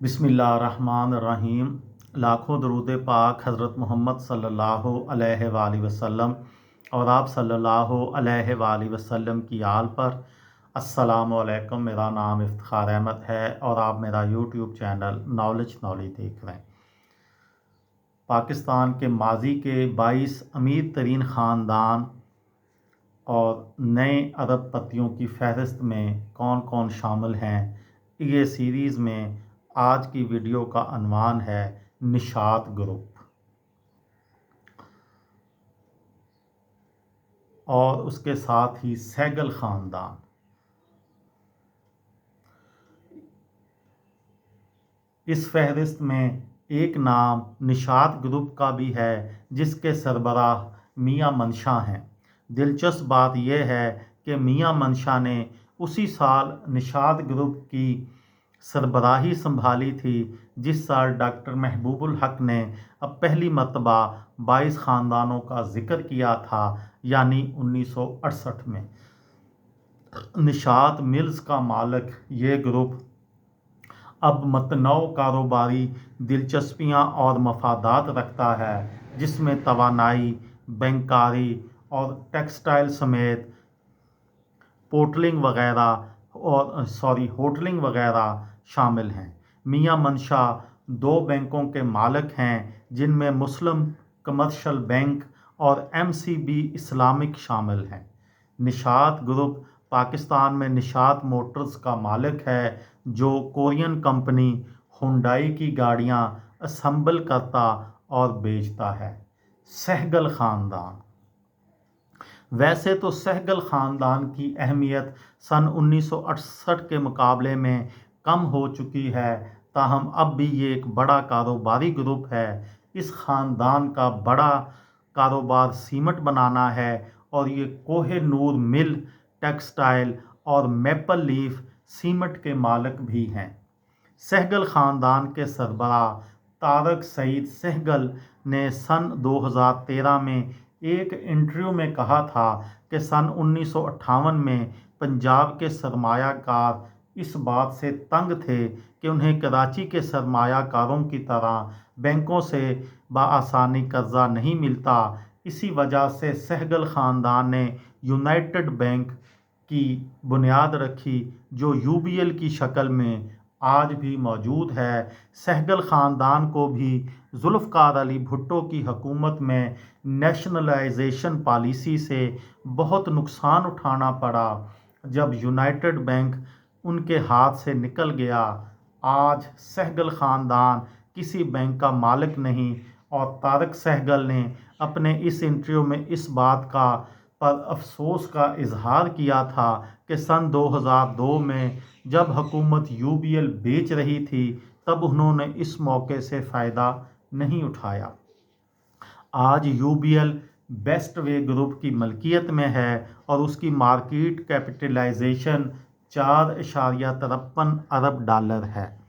बिस्मिल्लाहिर्रहमानिर्रहीम। लाखों दरूद पाक हज़रत मोहम्मद सल्लल्लाहु अलैहि वसल्लम और आप सल्लल्लाहु अलैहि वसल्लम की आल पर। अस्सलामु अलैकुम। मेरा नाम इफ्तिखार अहमद है और आप मेरा यूट्यूब चैनल नॉलेज देख रहे हैं। पाकिस्तान के माजी के 22 अमीर तरीन ख़ानदान और नए अरबपतियों की फहरिस्त में कौन कौन शामिल हैं, ये सीरीज़ में आज की वीडियो का अनवान है निशात ग्रुप। और उसके साथ ही सहगल ख़ानदान। इस फहरिस्त में एक नाम निशात ग्रुप का भी है जिसके सरबराह मियां मंशा हैं। दिलचस्प बात यह है कि मियां मंशा ने उसी साल निशात ग्रुप की सरबराही संभाली थी जिस साल डॉक्टर महबूबुल हक ने अब पहली मरतबा 22 ख़ानदानों का जिक्र किया था, यानी 1968 में। निशात मिल्स का मालिक ये ग्रुप अब मतनौ कारोबारी दिलचस्पियां और मफादात रखता है, जिसमें तवानाई, बैंकारी और टेक्सटाइल समेत होटलिंग वगैरह शामिल हैं। मियां मंशा 2 बैंकों के मालिक हैं जिनमें मुस्लिम कमर्शियल बैंक और MCB इस्लामिक शामिल हैं। निशात ग्रुप पाकिस्तान में निशात मोटर्स का मालिक है जो कोरियन कंपनी हुंडई की गाड़ियां असेंबल करता और बेचता है। सहगल ख़ानदान। वैसे तो सहगल ख़ानदान की अहमियत सन 1968 के मुकाबले में कम हो चुकी है, ताहम अब भी ये एक बड़ा कारोबारी ग्रुप है। इस ख़ानदान का बड़ा कारोबार सीमेंट बनाना है और ये कोहे नूर मिल, टेक्सटाइल और मेपल लीफ सीमेंट के मालिक भी हैं। सहगल ख़ानदान के सरबराह तारक सईद सहगल ने सन 2013 में एक इंटरव्यू में कहा था कि सन 1958 में पंजाब के सरमायाकार इस बात से तंग थे कि उन्हें कराची के सरमायाकारों की तरह बैंकों से बआसानी कर्जा नहीं मिलता। इसी वजह से सहगल ख़ानदान ने यूनाइटेड बैंक की बुनियाद रखी जो UBL की शक्ल में आज भी मौजूद है। सहगल ख़ानदान को भी जुल्फ़कार अली भुट्टो की हुकूमत में नेशनलाइजेशन पॉलिसी से बहुत नुकसान उठाना पड़ा जब यूनाइटेड बैंक उनके हाथ से निकल गया। आज सहगल ख़ानदान किसी बैंक का मालिक नहीं और तारक सहगल ने अपने इस इंटरव्यू में इस बात का पर अफसोस का इजहार किया था कि सन 2002 में जब हुकूमत UBL बेच रही थी तब उन्होंने इस मौके से फ़ायदा नहीं उठाया। आज UBL बेस्ट वे ग्रुप की मलकियत में है और उसकी मार्केट कैपिटलाइजेशन 4.53 अरब डॉलर है।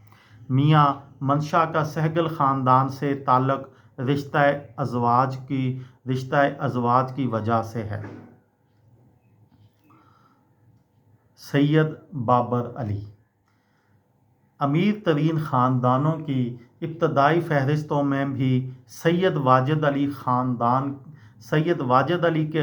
मियां मंशा का सहगल ख़ानदान से ताल्लुक़ रिश्ता अज़वाज की वजह से है। सैयद बाबर अली। अमीर तरीन ख़ानदानों की इब्तदाई फहरिस्तों में भी सैयद वाजिद अली के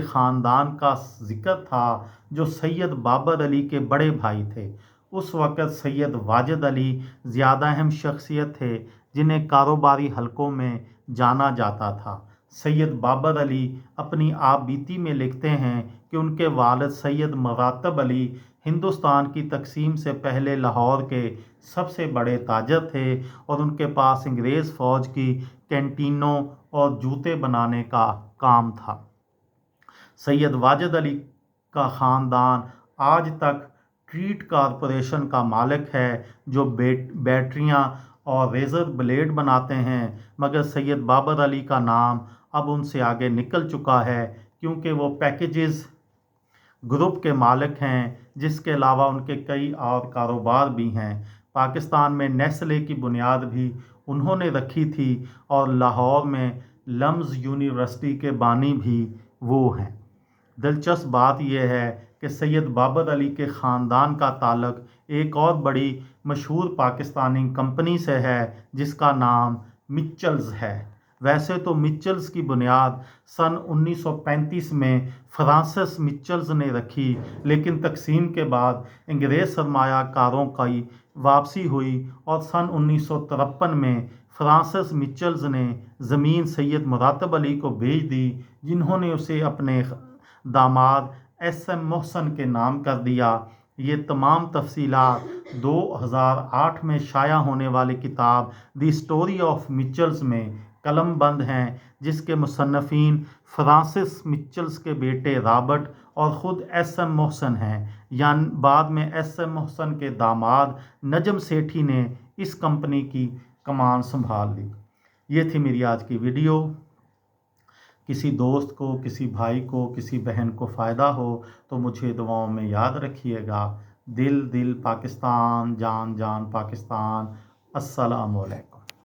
ख़ानदान का जिक्र था जो सैयद बाबर अली के बड़े भाई थे। उस वक़्त सैयद वाजिद अली ज़्यादा अहम शख्सियत थे जिन्हें कारोबारी हलकों में जाना जाता था। सैयद बाबर अली अपनी आप बीती में लिखते हैं कि उनके वालिद सैयद मरातब अली हिंदुस्तान की तकसीम से पहले लाहौर के सबसे बड़े ताजर थे और उनके पास अंग्रेज़ फ़ौज की कैंटीनों और जूते बनाने का काम था। सैयद वाजिद अली का ख़ानदान आज तक ट्रीट कॉरपोरेशन का मालिक है जो बैटरियां और रेज़र ब्लेड बनाते हैं, मगर सैयद बाबर अली का नाम अब उनसे आगे निकल चुका है क्योंकि वो पैकेजेस ग्रुप के मालिक हैं, जिसके अलावा उनके कई और कारोबार भी हैं। पाकिस्तान में नेस्ले की बुनियाद भी उन्होंने रखी थी और लाहौर में लम्स यूनिवर्सिटी के बानी भी वो हैं। दिलचस्प बात यह है कि सैयद बाबर अली के ख़ानदान का ताल्लुक़ एक और बड़ी मशहूर पाकिस्तानी कंपनी से है जिसका नाम मिचल्स है। वैसे तो मिचल्स की बुनियाद सन 1935 में फ्रांसिस मिचल्स ने रखी, लेकिन तकसीम के बाद अंग्रेज़ सरमायाकारों की वापसी हुई और सन 1953 में फ्रांसिस मिचल्स ने ज़मीन सैयद मुरातब अली को बेच दी, जिन्होंने उसे अपने दामाद एस.एम. मोहसन के नाम कर दिया। ये तमाम तफसीलात 2008 में शाया होने वाली किताब द स्टोरी ऑफ मिचल्स में कलम बंद हैं, जिसके मुसन्निफीन फ्रांसिस मिचल्स के बेटे रॉबर्ट और ख़ुद एस.एम. मोहसन हैं। यानी बाद में एस.एम. मोहसन के दामाद नजम सेठी ने इस कंपनी की कमान संभाल ली। ये थी मेरी आज की वीडियो। किसी दोस्त को, किसी भाई को, किसी बहन को फ़ायदा हो तो मुझे दुआओं में याद रखिएगा। दिल दिल पाकिस्तान, जान जान पाकिस्तान। अस्सलाम वालेकुम।